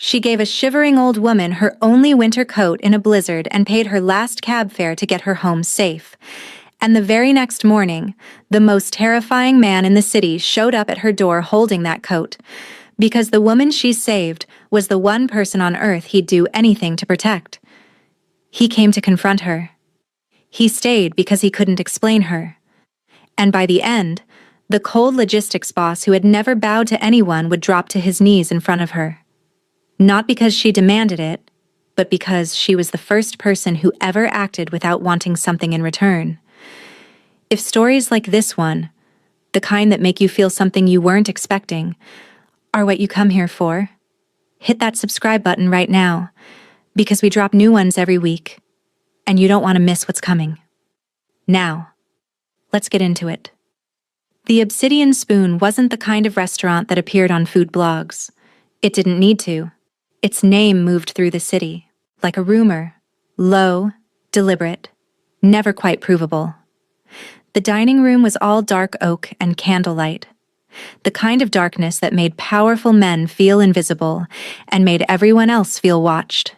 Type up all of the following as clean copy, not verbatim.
She gave a shivering old woman her only winter coat in a blizzard and paid her last cab fare to get her home safe. And the very next morning, the most terrifying man in the city showed up at her door holding that coat, because the woman she saved was the one person on earth he'd do anything to protect. He came to confront her. He stayed because he couldn't explain her. And by the end, the cold logistics boss who had never bowed to anyone would drop to his knees in front of her. Not because she demanded it, but because she was the first person who ever acted without wanting something in return. If stories like this one, the kind that make you feel something you weren't expecting, are what you come here for, hit that subscribe button right now, because we drop new ones every week, and you don't want to miss what's coming. Now, let's get into it. The Obsidian Spoon wasn't the kind of restaurant that appeared on food blogs. It didn't need to. Its name moved through the city, like a rumor, low, deliberate, never quite provable. The dining room was all dark oak and candlelight, the kind of darkness that made powerful men feel invisible and made everyone else feel watched.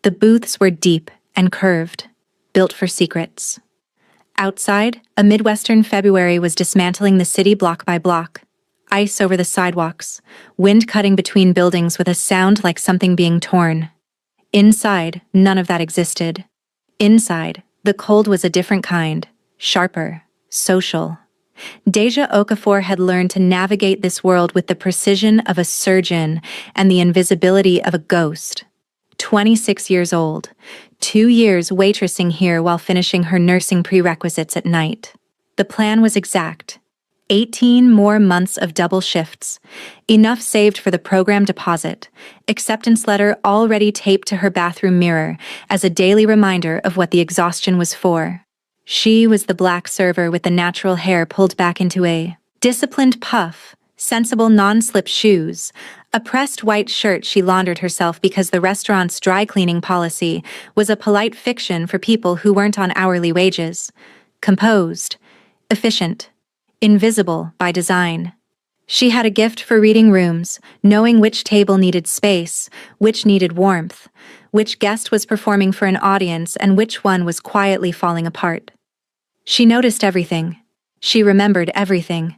The booths were deep and curved, built for secrets. Outside, a Midwestern February was dismantling the city block by block. Ice over the sidewalks, wind cutting between buildings with a sound like something being torn. Inside, none of that existed. Inside, the cold was a different kind, sharper, social. Teache Okafor had learned to navigate this world with the precision of a surgeon and the invisibility of a ghost. 26 years old, 2 years waitressing here while finishing her nursing prerequisites at night. The plan was exact. 18 more months of double shifts, enough saved for the program deposit, acceptance letter already taped to her bathroom mirror as a daily reminder of what the exhaustion was for. She was the black server with the natural hair pulled back into a disciplined puff, sensible non-slip shoes, a pressed white shirt she laundered herself because the restaurant's dry cleaning policy was a polite fiction for people who weren't on hourly wages. Composed, efficient, invisible by design. She had a gift for reading rooms, knowing which table needed space, which needed warmth, which guest was performing for an audience, and which one was quietly falling apart. She noticed everything. She remembered everything.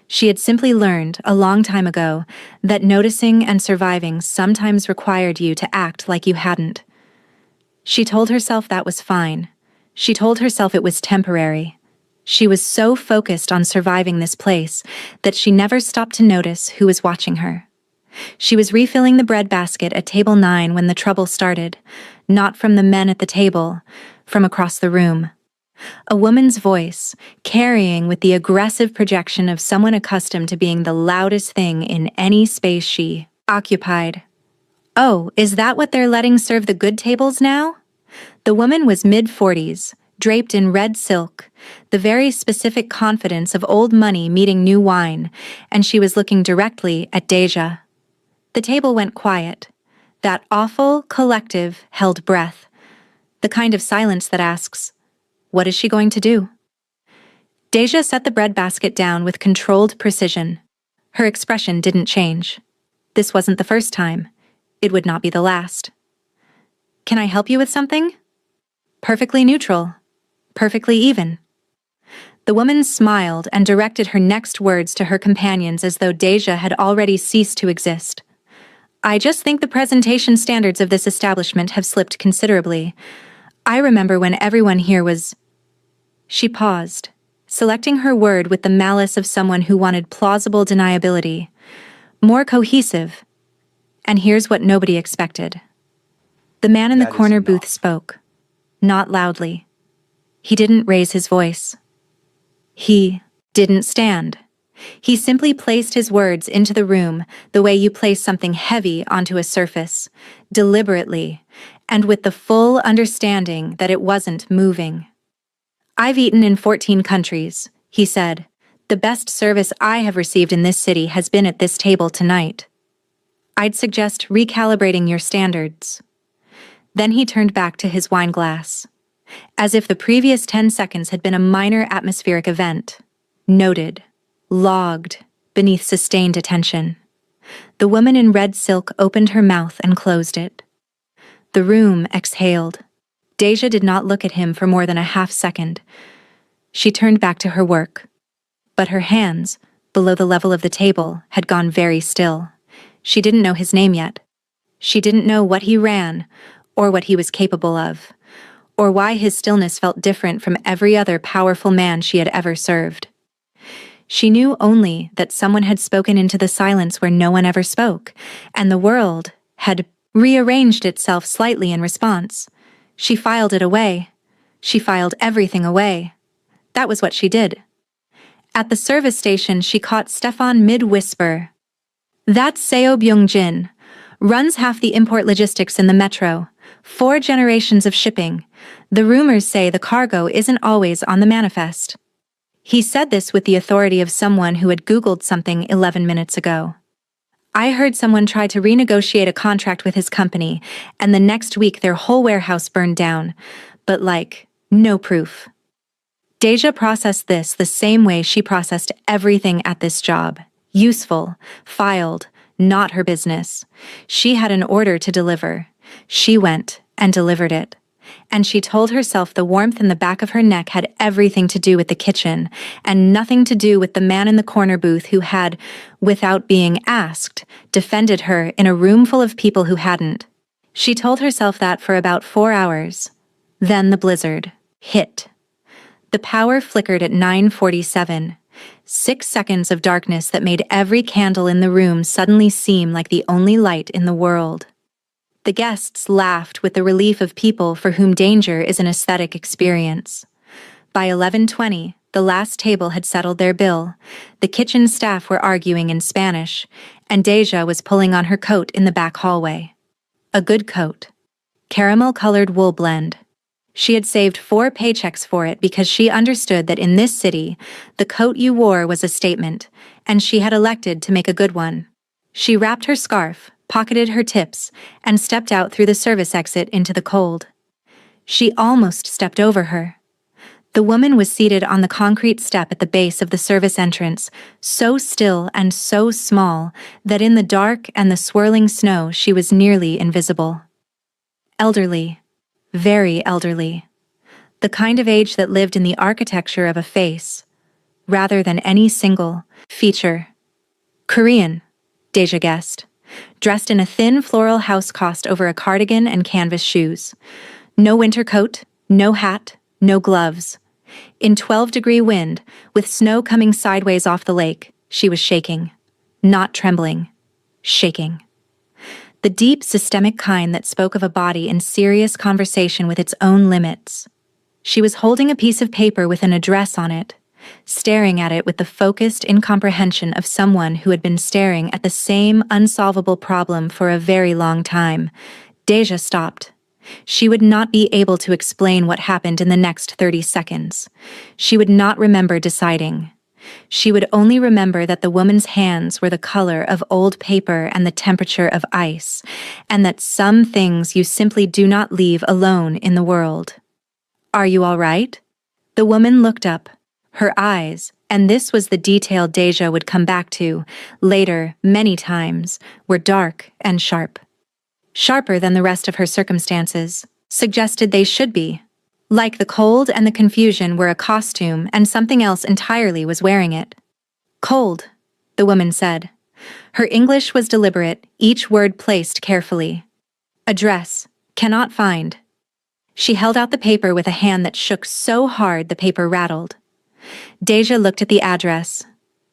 She had simply learned, a long time ago, that noticing and surviving sometimes required you to act like you hadn't. She told herself that was fine. She told herself it was temporary. She was so focused on surviving this place that she never stopped to notice who was watching her. She was refilling the bread basket at table 9 when the trouble started, not from the men at the table, from across the room. A woman's voice, carrying with the aggressive projection of someone accustomed to being the loudest thing in any space she occupied. "Oh, is that what they're letting serve the good tables now?" The woman was mid-40s, draped in red silk, the very specific confidence of old money meeting new wine, and she was looking directly at Teache. The table went quiet. That awful, collective, held breath. The kind of silence that asks, what is she going to do? Teache set the bread basket down with controlled precision. Her expression didn't change. This wasn't the first time. It would not be the last. "Can I help you with something?" Perfectly neutral. Perfectly even. The woman smiled and directed her next words to her companions as though Teache had already ceased to exist. "I just think the presentation standards of this establishment have slipped considerably. I remember when everyone here was—" She paused, selecting her word with the malice of someone who wanted plausible deniability, more cohesive. And here's what nobody expected. The man in the corner booth spoke, not loudly. He didn't raise his voice. He didn't stand. He simply placed his words into the room the way you place something heavy onto a surface, deliberately, and with the full understanding that it wasn't moving. "I've eaten in 14 countries," he said. "The best service I have received in this city has been at this table tonight. I'd suggest recalibrating your standards." Then he turned back to his wine glass, as if the previous 10 seconds had been a minor atmospheric event, noted, logged, beneath sustained attention. The woman in red silk opened her mouth and closed it. The room exhaled. Teache did not look at him for more than a half-second. She turned back to her work. But her hands, below the level of the table, had gone very still. She didn't know his name yet. She didn't know what he ran, or what he was capable of, or why his stillness felt different from every other powerful man she had ever served. She knew only that someone had spoken into the silence where no one ever spoke, and the world had rearranged itself slightly in response. She filed it away. She filed everything away. That was what she did. At the service station, she caught Stefan mid-whisper. "That's Seo Byung-jin. Runs half the import logistics in the metro. 4 generations of shipping. The rumors say the cargo isn't always on the manifest." He said this with the authority of someone who had Googled something 11 minutes ago. "I heard someone try to renegotiate a contract with his company, and the next week their whole warehouse burned down. But no proof." Teache processed this the same way she processed everything at this job. Useful, filed, not her business. She had an order to deliver. She went and delivered it. And she told herself the warmth in the back of her neck had everything to do with the kitchen, and nothing to do with the man in the corner booth who had, without being asked, defended her in a room full of people who hadn't. She told herself that for about 4 hours. Then the blizzard hit. The power flickered at 9:47. 6 seconds of darkness that made every candle in the room suddenly seem like the only light in the world. The guests laughed with the relief of people for whom danger is an aesthetic experience. By 11:20, the last table had settled their bill. The kitchen staff were arguing in Spanish, and Teache was pulling on her coat in the back hallway. A good coat. Caramel-colored wool blend. She had saved 4 paychecks for it because she understood that in this city, the coat you wore was a statement, and she had elected to make a good one. She wrapped her scarf, pocketed her tips, and stepped out through the service exit into the cold. She almost stepped over her. The woman was seated on the concrete step at the base of the service entrance, so still and so small that in the dark and the swirling snow she was nearly invisible. Elderly. Very elderly. The kind of age that lived in the architecture of a face, rather than any single feature. Korean, Teache guessed. Dressed in a thin floral housecoat over a cardigan and canvas shoes. No winter coat, no hat, no gloves. In 12-degree wind, with snow coming sideways off the lake, she was shaking. Not trembling. Shaking. The deep, systemic kind that spoke of a body in serious conversation with its own limits. She was holding a piece of paper with an address on it, staring at it with the focused incomprehension of someone who had been staring at the same unsolvable problem for a very long time. Teache stopped. She would not be able to explain what happened in the next 30 seconds. She would not remember deciding. She would only remember that the woman's hands were the color of old paper and the temperature of ice, and that some things you simply do not leave alone in the world. "Are you all right?" The woman looked up. Her eyes, and this was the detail Teache would come back to, later, many times, were dark and sharp. Sharper than the rest of her circumstances, suggested they should be. Like the cold and the confusion were a costume and something else entirely was wearing it. "Cold," the woman said. Her English was deliberate, each word placed carefully. "Address. Cannot find." She held out the paper with a hand that shook so hard the paper rattled. Teache looked at the address.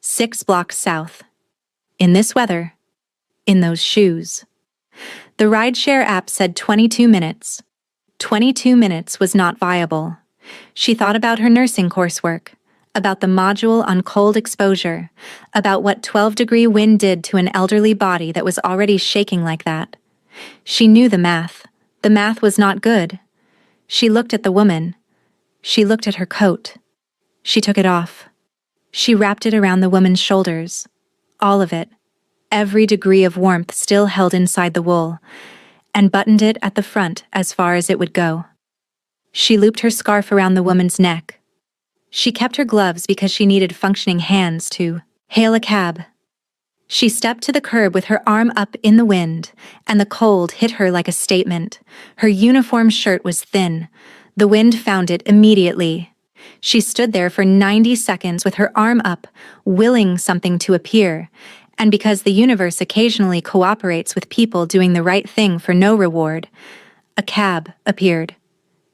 6 blocks south. In this weather. In those shoes. The rideshare app said 22 minutes. 22 minutes was not viable. She thought about her nursing coursework, about the module on cold exposure, about what 12-degree wind did to an elderly body that was already shaking like that. She knew the math. The math was not good. She looked at the woman. She looked at her coat. She took it off. She wrapped it around the woman's shoulders. All of it. Every degree of warmth still held inside the wool, and buttoned it at the front as far as it would go. She looped her scarf around the woman's neck. She kept her gloves because she needed functioning hands to hail a cab. She stepped to the curb with her arm up in the wind, and the cold hit her like a statement. Her uniform shirt was thin. The wind found it immediately. She stood there for 90 seconds with her arm up, willing something to appear. And because the universe occasionally cooperates with people doing the right thing for no reward, a cab appeared.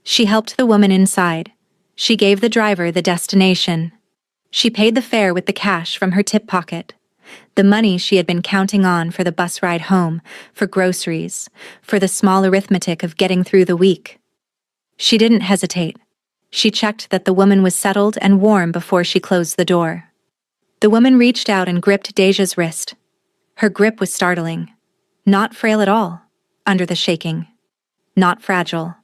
She helped the woman inside. She gave the driver the destination. She paid the fare with the cash from her tip pocket. The money she had been counting on for the bus ride home, for groceries, for the small arithmetic of getting through the week. She didn't hesitate. She checked that the woman was settled and warm before she closed the door. The woman reached out and gripped Teache's wrist. Her grip was startling. Not frail at all, under the shaking. Not fragile.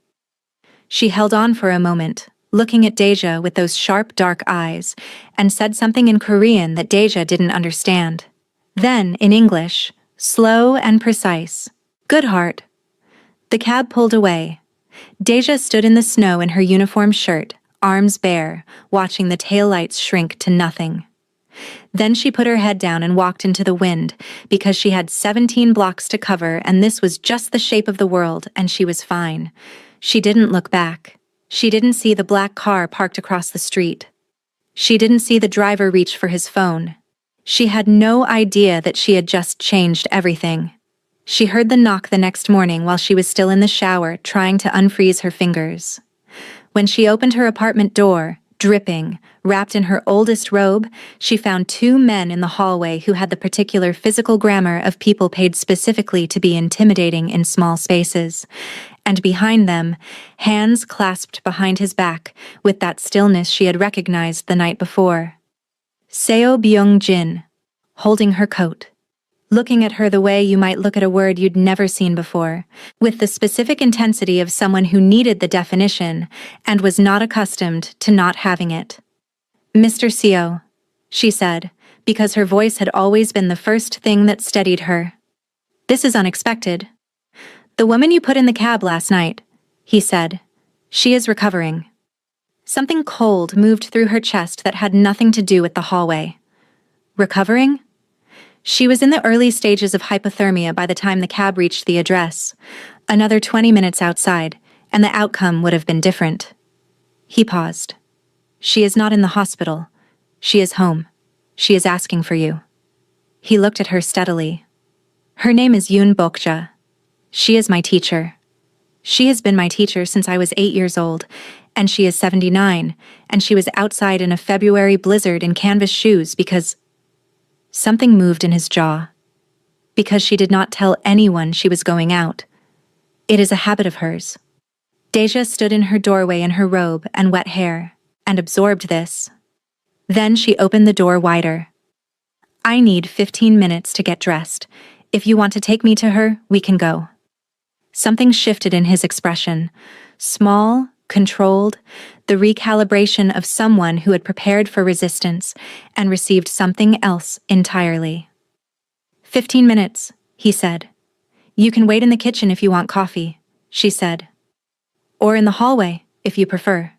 She held on for a moment, looking at Teache with those sharp, dark eyes, and said something in Korean that Teache didn't understand. Then, in English, slow and precise, "Good heart." The cab pulled away. Teache stood in the snow in her uniform shirt, arms bare, watching the taillights shrink to nothing. Then she put her head down and walked into the wind, because she had 17 blocks to cover and this was just the shape of the world, and she was fine. She didn't look back. She didn't see the black car parked across the street. She didn't see the driver reach for his phone. She had no idea that she had just changed everything. She heard the knock the next morning while she was still in the shower, trying to unfreeze her fingers. When she opened her apartment door, dripping, wrapped in her oldest robe, she found 2 men in the hallway who had the particular physical grammar of people paid specifically to be intimidating in small spaces. And behind them, hands clasped behind his back, with that stillness she had recognized the night before. Seo Byung-jin, holding her coat. Looking at her the way you might look at a word you'd never seen before, with the specific intensity of someone who needed the definition and was not accustomed to not having it. "Mr. Seo," she said, because her voice had always been the first thing that steadied her. "This is unexpected." "The woman you put in the cab last night," he said. "She is recovering." Something cold moved through her chest that had nothing to do with the hallway. Recovering? She was in the early stages of hypothermia by the time the cab reached the address. Another 20 minutes outside, and the outcome would have been different. He paused. "She is not in the hospital. She is home. She is asking for you." He looked at her steadily. "Her name is Yoon Bokja. She is my teacher. She has been my teacher since I was 8 years old, and she is 79, and she was outside in a February blizzard in canvas shoes because..." Something moved in his jaw. Because she did not tell anyone she was going out. It is a habit of hers. Teache stood in her doorway in her robe and wet hair, and absorbed this. Then she opened the door wider. "I need 15 minutes to get dressed. If you want to take me to her, we can go." Something shifted in his expression. Small, controlled, the recalibration of someone who had prepared for resistance and received something else entirely. 15 minutes, he said. "You can wait in the kitchen if you want coffee," she said. "Or in the hallway, if you prefer.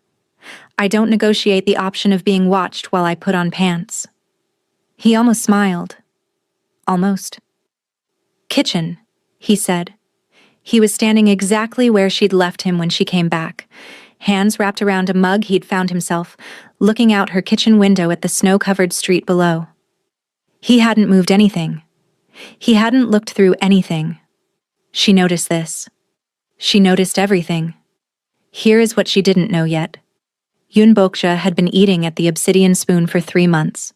I don't negotiate the option of being watched while I put on pants." He almost smiled. Almost. "Kitchen," he said. He was standing exactly where she'd left him when she came back, hands wrapped around a mug he'd found himself, looking out her kitchen window at the snow-covered street below. He hadn't moved anything. He hadn't looked through anything. She noticed this. She noticed everything. Here is what she didn't know yet. Yoon Bokja had been eating at the Obsidian Spoon for 3 months.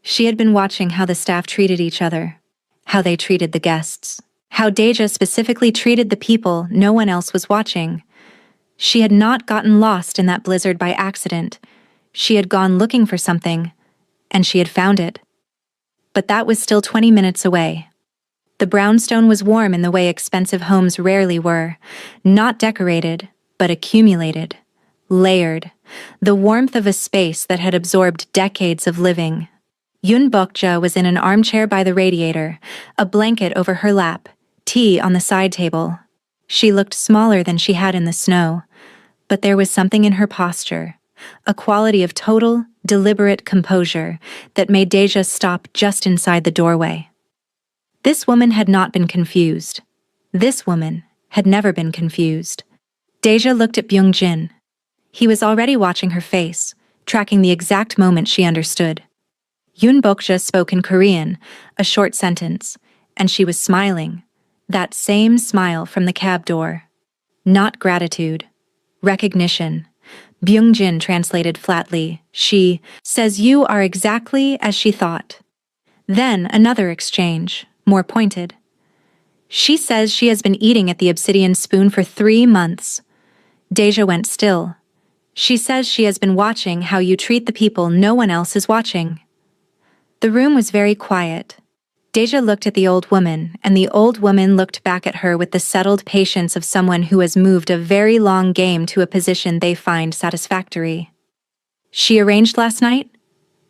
She had been watching how the staff treated each other, how they treated the guests, how Teache specifically treated the people no one else was watching. She had not gotten lost in that blizzard by accident. She had gone looking for something, and she had found it. But that was still 20 minutes away. The brownstone was warm in the way expensive homes rarely were, not decorated, but accumulated, layered, the warmth of a space that had absorbed decades of living. Yoon Bokja was in an armchair by the radiator, a blanket over her lap, tea on the side table. She looked smaller than she had in the snow, but there was something in her posture, a quality of total, deliberate composure that made Teache stop just inside the doorway. This woman had not been confused. This woman had never been confused. Teache looked at Byung-jin. He was already watching her face, tracking the exact moment she understood. Yoon Bokja spoke in Korean, a short sentence, and she was smiling. That same smile from the cab door. Not gratitude. Recognition. Byung-jin translated flatly. She says you are exactly as she thought. Then another exchange, more pointed. She says she has been eating at the obsidian spoon for 3 months. Teache went still. She says she has been watching how you treat the people no one else is watching. The room was very quiet. Teache looked at the old woman, and the old woman looked back at her with the settled patience of someone who has moved a very long game to a position they find satisfactory. She arranged last night?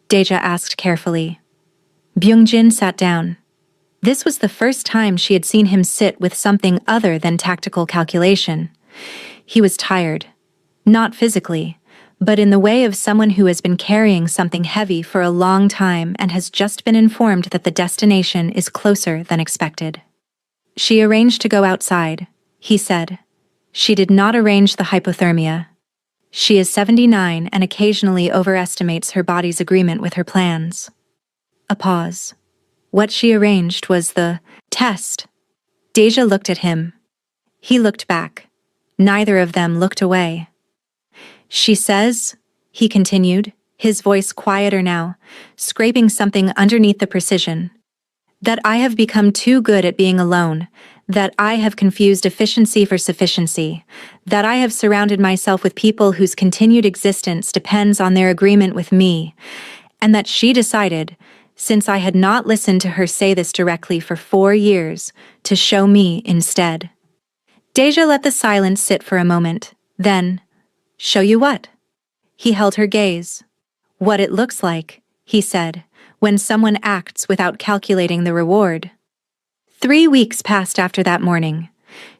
Teache asked carefully. Byung-jin sat down. This was the first time she had seen him sit with something other than tactical calculation. He was tired. Not physically, but in the way of someone who has been carrying something heavy for a long time and has just been informed that the destination is closer than expected. She arranged to go outside, he said. She did not arrange the hypothermia. She is 79 and occasionally overestimates her body's agreement with her plans. A pause. What she arranged was the test. Teache looked at him. He looked back. Neither of them looked away. She says, he continued, his voice quieter now, scraping something underneath the precision, that I have become too good at being alone, that I have confused efficiency for sufficiency, that I have surrounded myself with people whose continued existence depends on their agreement with me, and that she decided, since I had not listened to her say this directly for 4 years, to show me instead. Teache let the silence sit for a moment, then, show you what? He held her gaze. What it looks like, he said, when someone acts without calculating the reward. 3 weeks passed after that morning.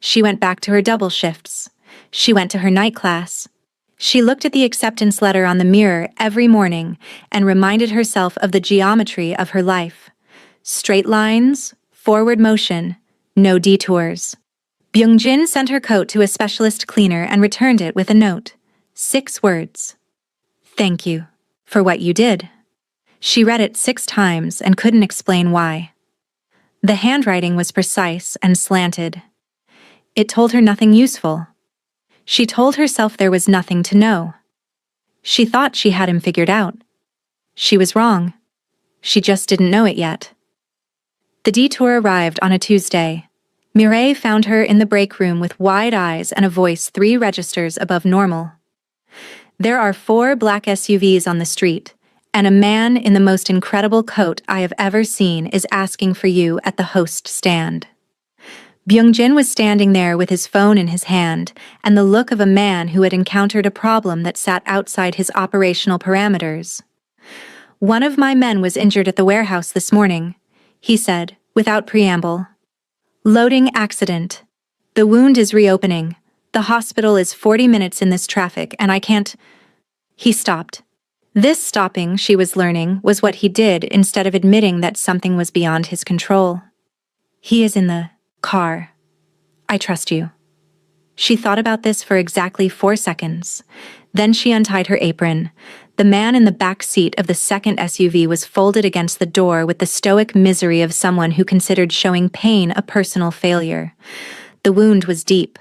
She went back to her double shifts. She went to her night class. She looked at the acceptance letter on the mirror every morning and reminded herself of the geometry of her life. Straight lines, forward motion, no detours. Byung-jin sent her coat to a specialist cleaner and returned it with a note. 6 words. Thank you for what you did. She read it 6 times and couldn't explain why. The handwriting was precise and slanted. It told her nothing useful. She told herself there was nothing to know. She thought she had him figured out. She was wrong. She just didn't know it yet. The detour arrived on a Tuesday. Mireille found her in the break room with wide eyes and a voice 3 registers above normal. There are 4 black SUVs on the street, and a man in the most incredible coat I have ever seen is asking for you at the host stand. Byung-jin was standing there with his phone in his hand and the look of a man who had encountered a problem that sat outside his operational parameters. One of my men was injured at the warehouse this morning, he said, without preamble. Loading accident. The wound is reopening. The hospital is 40 minutes in this traffic and I can't... He stopped. This stopping, she was learning, was what he did instead of admitting that something was beyond his control. He is in the car. I trust you. She thought about this for exactly 4 seconds. Then she untied her apron. The man in the back seat of the second SUV was folded against the door with the stoic misery of someone who considered showing pain a personal failure. The wound was deep.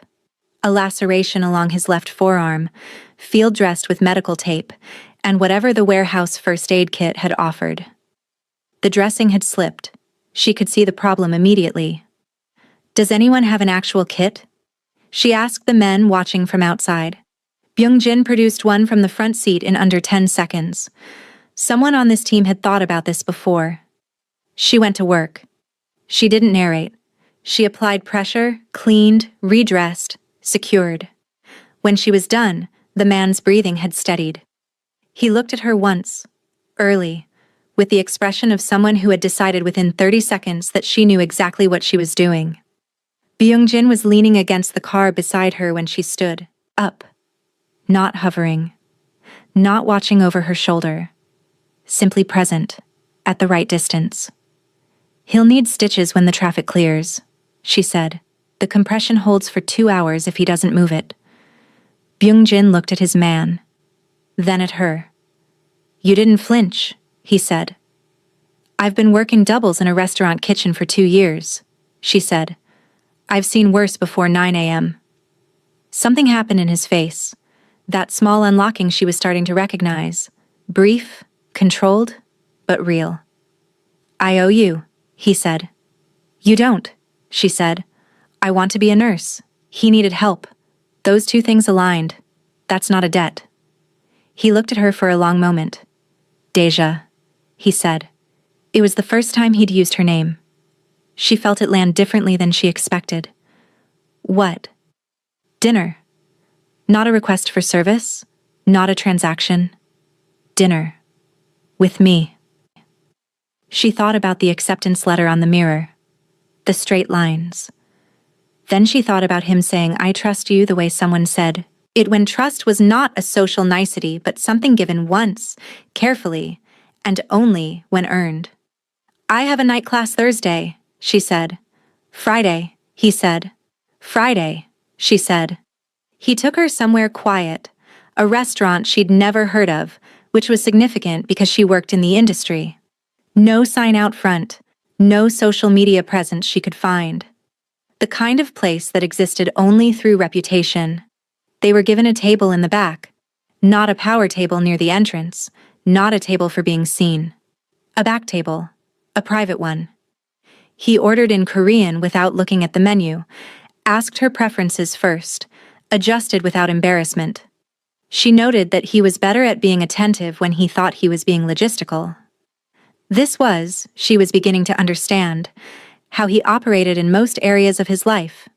A laceration along his left forearm, field-dressed with medical tape, and whatever the warehouse first aid kit had offered. The dressing had slipped. She could see the problem immediately. Does anyone have an actual kit? She asked the men watching from outside. Byung-jin produced one from the front seat in under 10 seconds. Someone on this team had thought about this before. She went to work. She didn't narrate. She applied pressure, cleaned, redressed, secured. When she was done, the man's breathing had steadied. He looked at her once, early, with the expression of someone who had decided within 30 seconds that she knew exactly what she was doing. Byung-jin was leaning against the car beside her when she stood, up. Not hovering. Not watching over her shoulder. Simply present, at the right distance. He'll need stitches when the traffic clears, she said. The compression holds for 2 hours if he doesn't move it. Byung-jin looked at his man, then at her. You didn't flinch, he said. I've been working doubles in a restaurant kitchen for 2 years, she said. I've seen worse before 9 a.m. Something happened in his face, that small unlocking she was starting to recognize. Brief, controlled, but real. I owe you, he said. You don't, she said. I want to be a nurse. He needed help. Those two things aligned. That's not a debt. He looked at her for a long moment. Deja, he said. It was the first time he'd used her name. She felt it land differently than she expected. What? Dinner. Not a request for service, not a transaction. Dinner. With me. She thought about the acceptance letter on the mirror. The straight lines. Then she thought about him saying, I trust you, the way someone said it when trust was not a social nicety but something given once, carefully, and only when earned. I have a night class Thursday, she said. Friday, he said. Friday, she said. He took her somewhere quiet, a restaurant she'd never heard of, which was significant because she worked in the industry. No sign out front, no social media presence she could find. The kind of place that existed only through reputation. They were given a table in the back, not a power table near the entrance, not a table for being seen. A back table, a private one. He ordered in Korean without looking at the menu, asked her preferences first, adjusted without embarrassment. She noted that he was better at being attentive when he thought he was being logistical. This was, she was beginning to understand, how he operated in most areas of his life.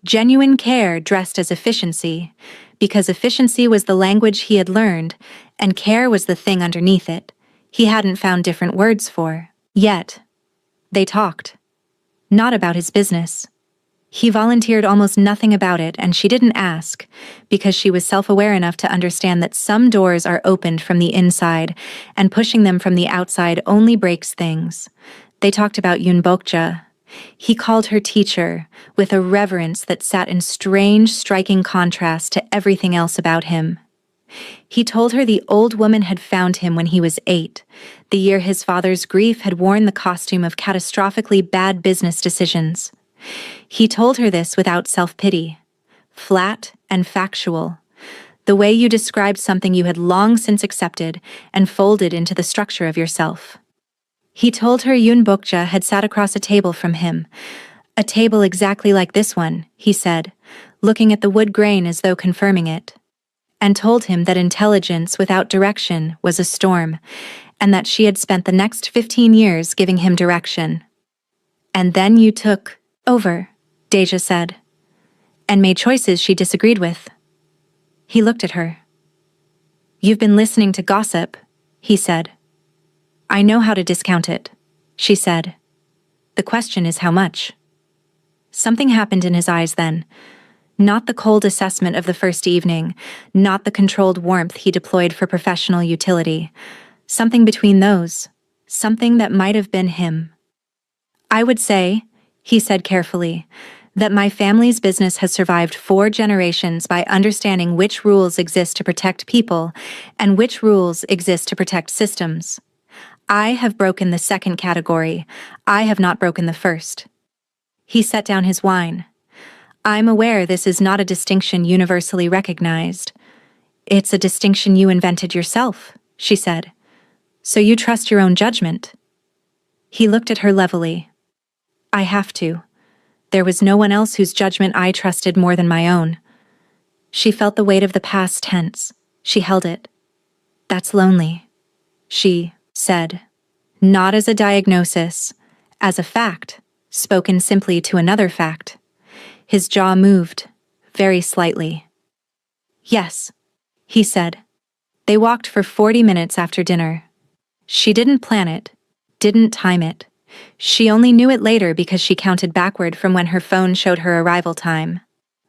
Genuine care dressed as efficiency, because efficiency was the language he had learned, and care was the thing underneath it, he hadn't found different words for. Yet, they talked. Not about his business. He volunteered almost nothing about it, and she didn't ask, because she was self-aware enough to understand that some doors are opened from the inside, and pushing them from the outside only breaks things. They talked about Yoon Bokja. He called her teacher, with a reverence that sat in strange, striking contrast to everything else about him. He told her the old woman had found him when he was 8, the year his father's grief had worn the costume of catastrophically bad business decisions. He told her this without self-pity, flat and factual, the way you described something you had long since accepted and folded into the structure of yourself. He told her Yoon Bokja had sat across a table from him, a table exactly like this one, he said, looking at the wood grain as though confirming it, and told him that intelligence without direction was a storm, and that she had spent the next 15 years giving him direction. And then you took over, Deja said, and made choices she disagreed with. He looked at her. You've been listening to gossip, he said. I know how to discount it, she said. The question is how much. Something happened in his eyes then. Not the cold assessment of the first evening, not the controlled warmth he deployed for professional utility. Something between those, something that might have been him. I would say, he said carefully, that my family's business has survived 4 generations by understanding which rules exist to protect people and which rules exist to protect systems. I have broken the second category. I have not broken the first. He set down his wine. I'm aware this is not a distinction universally recognized. It's a distinction you invented yourself, she said. So you trust your own judgment. He looked at her levelly. I have to. There was no one else whose judgment I trusted more than my own. She felt the weight of the past tense. She held it. That's lonely, she said. Not as a diagnosis, as a fact, spoken simply to another fact. His jaw moved, very slightly. Yes, he said. They walked for 40 minutes after dinner. She didn't plan it, didn't time it. She only knew it later because she counted backward from when her phone showed her arrival time.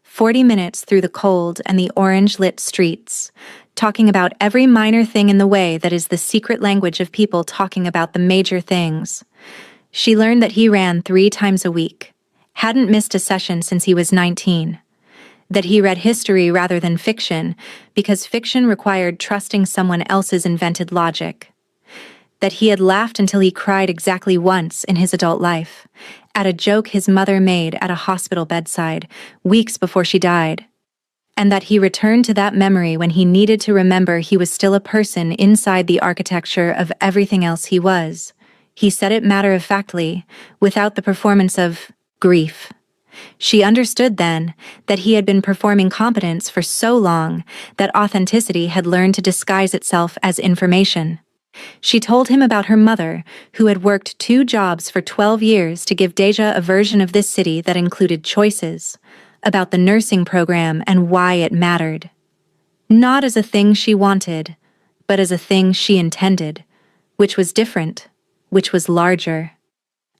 40 minutes through the cold and the orange-lit streets, talking about every minor thing in the way that is the secret language of people talking about the major things. She learned that he ran 3 times a week, hadn't missed a session since he was 19, that he read history rather than fiction because fiction required trusting someone else's invented logic, that he had laughed until he cried exactly once in his adult life, at a joke his mother made at a hospital bedside weeks before she died, and that he returned to that memory when he needed to remember he was still a person inside the architecture of everything else he was. He said it matter-of-factly, without the performance of grief. She understood then that he had been performing competence for so long that authenticity had learned to disguise itself as information. She told him about her mother, who had worked 2 jobs for 12 years to give Teache a version of this city that included choices, about the nursing program and why it mattered. Not as a thing she wanted, but as a thing she intended, which was different, which was larger.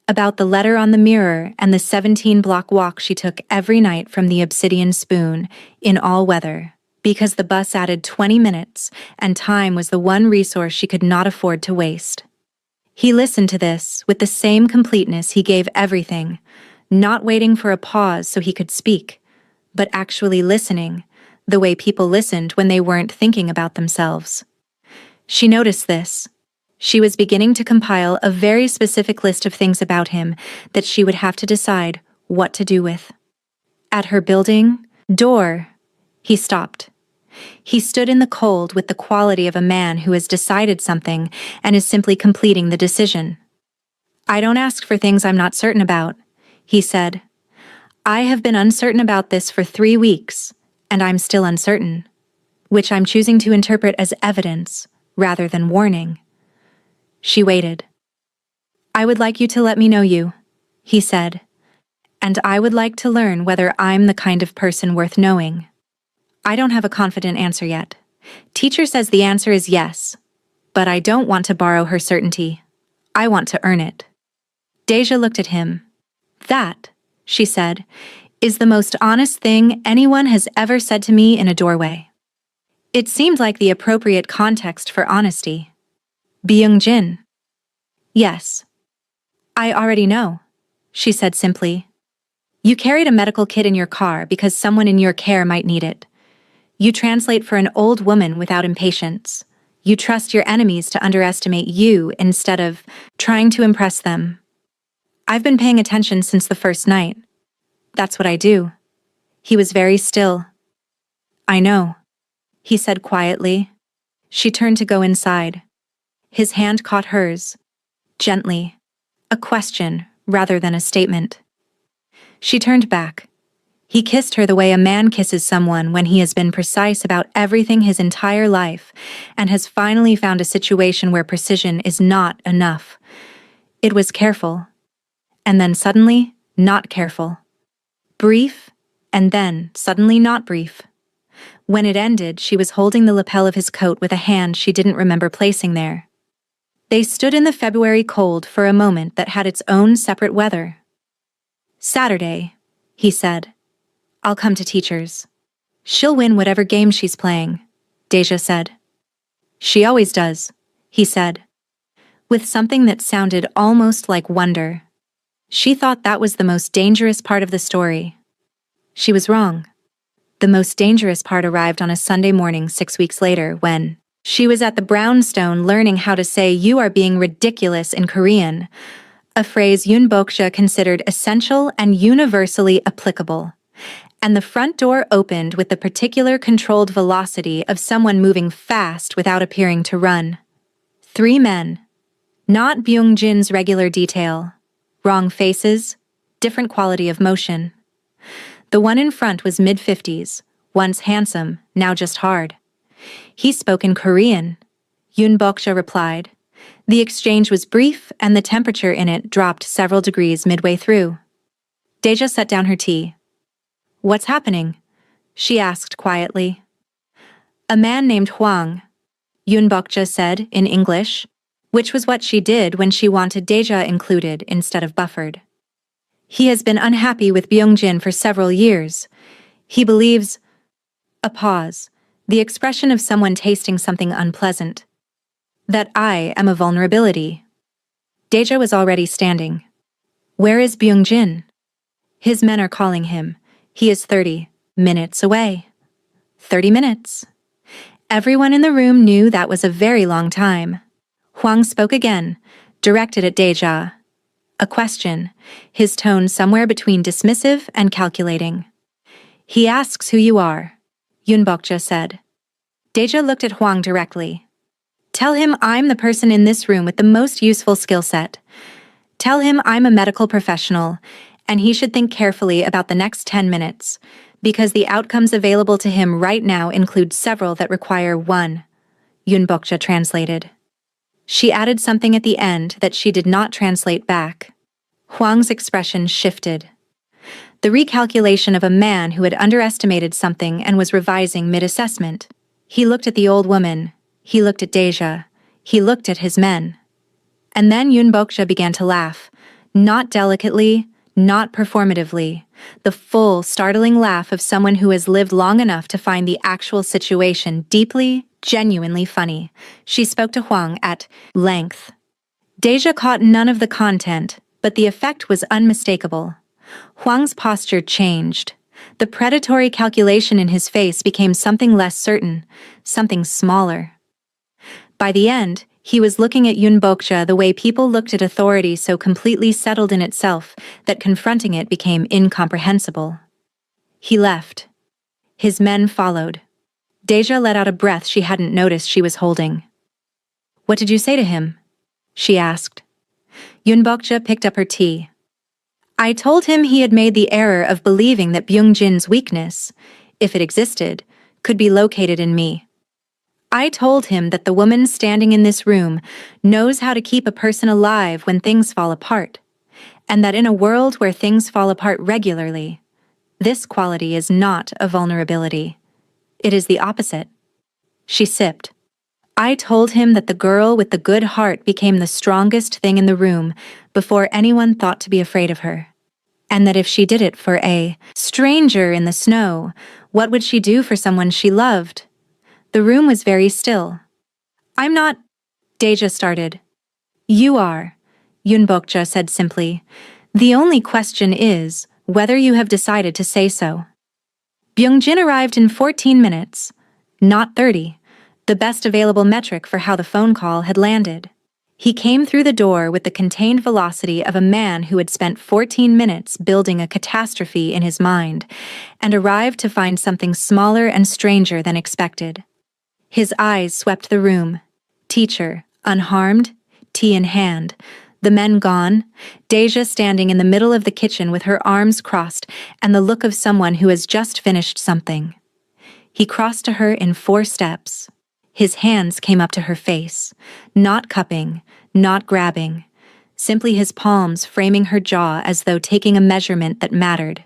About the letter on the mirror and the 17-block walk she took every night from the Obsidian Spoon, in all weather, because the bus added 20 minutes, and time was the one resource she could not afford to waste. He listened to this with the same completeness he gave everything, not waiting for a pause so he could speak, but actually listening, the way people listened when they weren't thinking about themselves. She noticed this. She was beginning to compile a very specific list of things about him that she would have to decide what to do with. At her building door, he stopped. He stood in the cold with the quality of a man who has decided something and is simply completing the decision. "I don't ask for things I'm not certain about," he said. "I have been uncertain about this for 3 weeks, and I'm still uncertain, which I'm choosing to interpret as evidence rather than warning." She waited. "I would like you to let me know you," he said, "and I would like to learn whether I'm the kind of person worth knowing. I don't have a confident answer yet. Teacher says the answer is yes, but I don't want to borrow her certainty. I want to earn it." Teache looked at him. "That," she said, "is the most honest thing anyone has ever said to me in a doorway." It seemed like the appropriate context for honesty. "Byung-jin." "Yes." "I already know," she said simply. "You carried a medical kit in your car because someone in your care might need it. You translate for an old woman without impatience. You trust your enemies to underestimate you instead of trying to impress them. I've been paying attention since the first night. That's what I do." He was very still. "I know," he said quietly. She turned to go inside. His hand caught hers, gently, a question rather than a statement. She turned back. He kissed her the way a man kisses someone when he has been precise about everything his entire life and has finally found a situation where precision is not enough. It was careful, and then suddenly, not careful. Brief, and then suddenly not brief. When it ended, she was holding the lapel of his coat with a hand she didn't remember placing there. They stood in the February cold for a moment that had its own separate weather. "Saturday," he said. "I'll come to Teacher's. She'll win whatever game she's playing," Teache said. "She always does," he said, with something that sounded almost like wonder. She thought that was the most dangerous part of the story. She was wrong. The most dangerous part arrived on a Sunday morning 6 weeks later when she was at the brownstone learning how to say "you are being ridiculous" in Korean, a phrase Yoon Bok-ja considered essential and universally applicable. And the front door opened with the particular controlled velocity of someone moving fast without appearing to run. 3 men. Not Byung-jin's regular detail. Wrong faces, different quality of motion. The one in front was mid-50s, once handsome, now just hard. He spoke in Korean. Yoon Bok-ja replied. The exchange was brief, and the temperature in it dropped several degrees midway through. Teache set down her tea. "What's happening?" she asked quietly. "A man named Hwang," Yoon Bok-ja said in English, which was what she did when she wanted Teache included instead of buffered. "He has been unhappy with Byung-jin for several years. He believes—" A pause, the expression of someone tasting something unpleasant. "That I am a vulnerability." Teache was already standing. Where is Byung-jin? His men are calling him. He is 30 minutes away. 30 minutes. Everyone in the room knew that was a very long time. Hwang spoke again, directed at Teache. A question, his tone somewhere between dismissive and calculating. He asks who you are, Yunbokja said. Teache looked at Hwang directly. Tell him I'm the person in this room with the most useful skill set. Tell him I'm a medical professional, and he should think carefully about the next 10 minutes, because the outcomes available to him right now include several that require one, Yunbokja translated. She added something at the end that she did not translate back. Hwang's expression shifted. The recalculation of a man who had underestimated something and was revising mid-assessment. He looked at the old woman. He looked at Teache. He looked at his men. And then Yunbokja began to laugh, not delicately, not performatively, the full, startling laugh of someone who has lived long enough to find the actual situation deeply, genuinely funny. She spoke to Hwang at length. Teache caught none of the content, but the effect was unmistakable. Hwang's posture changed. The predatory calculation in his face became something less certain, something smaller. By the end, he was looking at Yunbokja the way people looked at authority so completely settled in itself that confronting it became incomprehensible. He left. His men followed. Teache let out a breath she hadn't noticed she was holding. What did you say to him? She asked. Yunbokja picked up her tea. I told him he had made the error of believing that Byung-jin's weakness, if it existed, could be located in me. I told him that the woman standing in this room knows how to keep a person alive when things fall apart, and that in a world where things fall apart regularly, this quality is not a vulnerability. It is the opposite. She sipped. I told him that the girl with the good heart became the strongest thing in the room before anyone thought to be afraid of her, and that if she did it for a stranger in the snow, what would she do for someone she loved? The room was very still. I'm not, Teache started. You are, Yunbokja said simply. The only question is whether you have decided to say so. Byung-jin arrived in 14 minutes, not 30, the best available metric for how the phone call had landed. He came through the door with the contained velocity of a man who had spent 14 minutes building a catastrophe in his mind and arrived to find something smaller and stranger than expected. His eyes swept the room. Teacher, unharmed, tea in hand, the men gone, Teache standing in the middle of the kitchen with her arms crossed and the look of someone who has just finished something. He crossed to her in 4 steps. His hands came up to her face, not cupping, not grabbing, simply his palms framing her jaw as though taking a measurement that mattered.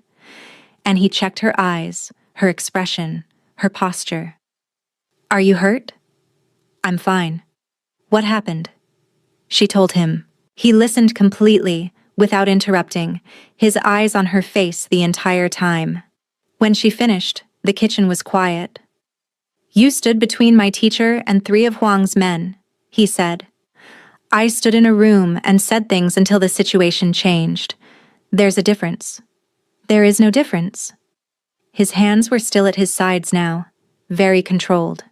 And he checked her eyes, her expression, her posture. Are you hurt? I'm fine. What happened? She told him. He listened completely, without interrupting, his eyes on her face the entire time. When she finished, the kitchen was quiet. You stood between my teacher and 3 of Hwang's men, he said. I stood in a room and said things until the situation changed. There's a difference. There is no difference. His hands were still at his sides now, very controlled.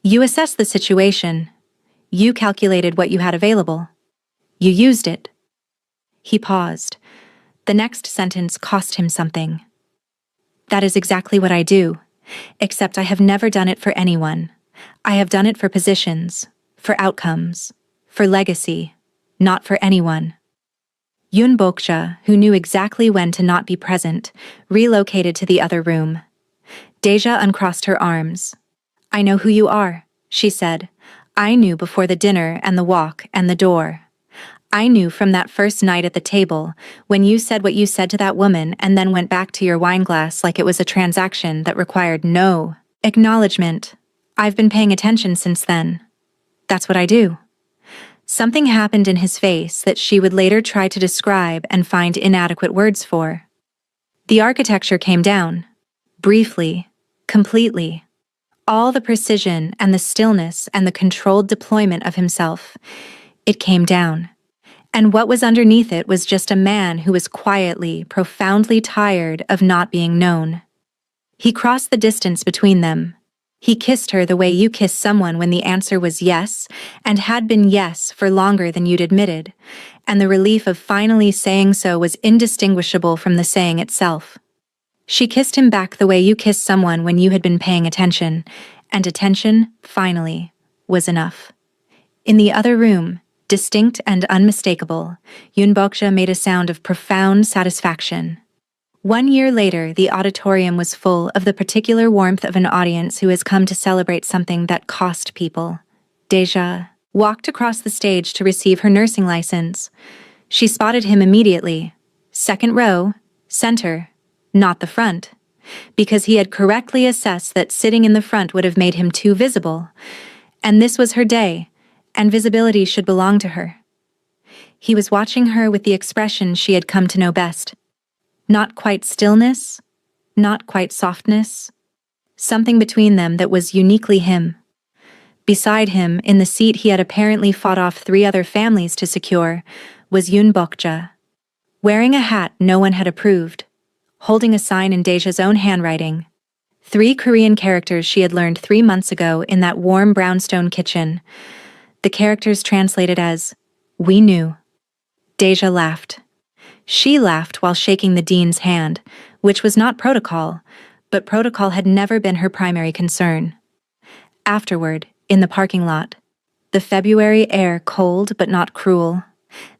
You assessed the situation. You calculated what you had available. You used it. He paused. The next sentence cost him something. That is exactly what I do, except I have never done it for anyone. I have done it for positions, for outcomes, for legacy, not for anyone. Yunbokja, who knew exactly when to not be present, relocated to the other room. Teache uncrossed her arms. I know who you are, she said. I knew before the dinner and the walk and the door. I knew from that first night at the table, when you said what you said to that woman and then went back to your wine glass like it was a transaction that required no acknowledgement. I've been paying attention since then. That's what I do. Something happened in his face that she would later try to describe and find inadequate words for. The architecture came down. Briefly. Completely. All the precision and the stillness and the controlled deployment of himself. It came down. And what was underneath it was just a man who was quietly, profoundly tired of not being known. He crossed the distance between them. He kissed her the way you kiss someone when the answer was yes, and had been yes for longer than you'd admitted, and the relief of finally saying so was indistinguishable from the saying itself. She kissed him back the way you kiss someone when you had been paying attention, and attention, finally, was enough. In the other room, distinct and unmistakable, Yunbokja made a sound of profound satisfaction. 1 year later, the auditorium was full of the particular warmth of an audience who has come to celebrate something that cost people. Teache walked across the stage to receive her nursing license. She spotted him immediately. Second row, center, not the front, because he had correctly assessed that sitting in the front would have made him too visible. And this was her day, and visibility should belong to her. He was watching her with the expression she had come to know best. Not quite stillness, not quite softness, something between them that was uniquely him. Beside him, in the seat he had apparently fought off 3 other families to secure, was Yunbokja, wearing a hat no one had approved, holding a sign in Teache's own handwriting. 3 Korean characters she had learned 3 months ago in that warm brownstone kitchen. The characters translated as, "We knew." Teache laughed. She laughed while shaking the dean's hand, which was not protocol, but protocol had never been her primary concern. Afterward, in the parking lot, the February air cold but not cruel,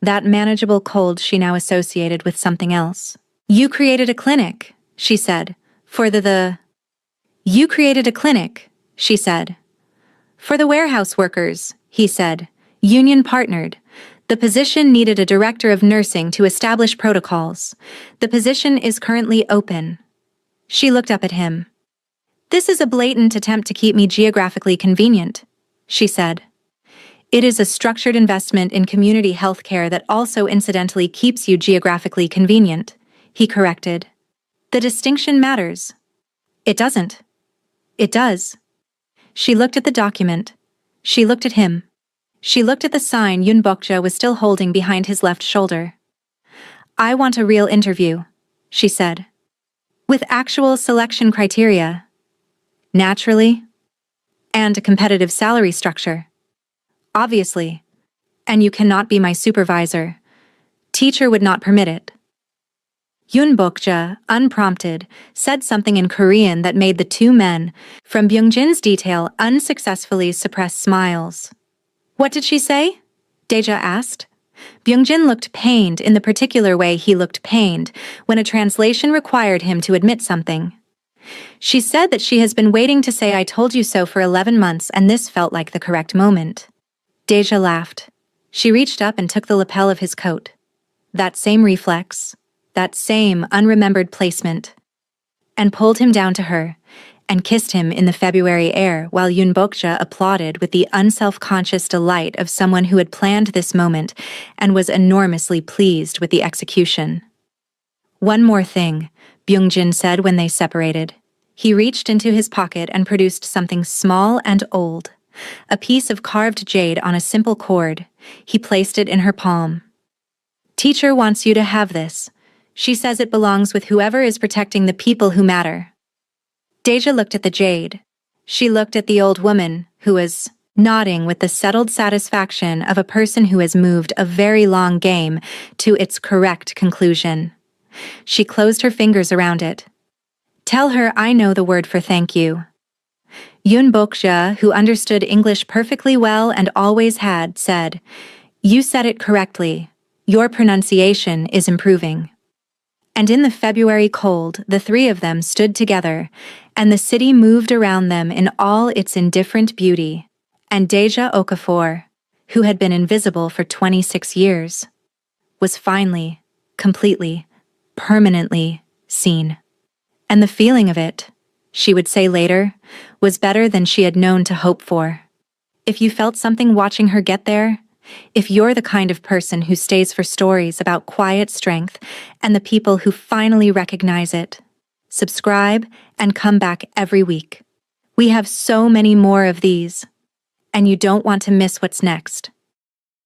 that manageable cold she now associated with something else. "You created a clinic," she said, "for the You created a clinic," she said. "For the warehouse workers," he said, "union partnered. The position needed a director of nursing to establish protocols. The position is currently open." She looked up at him. "This is a blatant attempt to keep me geographically convenient," she said. "It is a structured investment in community health care that also incidentally keeps you geographically convenient," he corrected. "The distinction matters." "It doesn't." "It does." She looked at the document. She looked at him. She looked at the sign Yunbokja was still holding behind his left shoulder. "I want a real interview," she said. "With actual selection criteria. Naturally. And a competitive salary structure. Obviously. And you cannot be my supervisor. Teacher would not permit it." Yunbokja, unprompted, said something in Korean that made the 2 men, from Byungjin's detail, unsuccessfully suppress smiles. "What did she say?" Teache asked. Byungjin looked pained in the particular way he looked pained when a translation required him to admit something. "She said that she has been waiting to say I told you so for 11 months and this felt like the correct moment." Teache laughed. She reached up and took the lapel of his coat. That same reflex, that same unremembered placement, and pulled him down to her, and kissed him in the February air while Yunbokja applauded with the unself-conscious delight of someone who had planned this moment and was enormously pleased with the execution. "One more thing," Byungjin said when they separated. He reached into his pocket and produced something small and old, a piece of carved jade on a simple cord. He placed it in her palm. "Teacher wants you to have this. She says it belongs with whoever is protecting the people who matter." Teache looked at the jade. She looked at the old woman, who was nodding with the settled satisfaction of a person who has moved a very long game to its correct conclusion. She closed her fingers around it. "Tell her I know the word for thank you." Yunbokja, who understood English perfectly well and always had, said, "You said it correctly. Your pronunciation is improving." And in the February cold, the 3 of them stood together, and the city moved around them in all its indifferent beauty. And Teache Okafor, who had been invisible for 26 years, was finally, completely, permanently seen. And the feeling of it, she would say later, was better than she had known to hope for. If you felt something watching her get there, if you're the kind of person who stays for stories about quiet strength and the people who finally recognize it, subscribe and come back every week. We have so many more of these, and you don't want to miss what's next.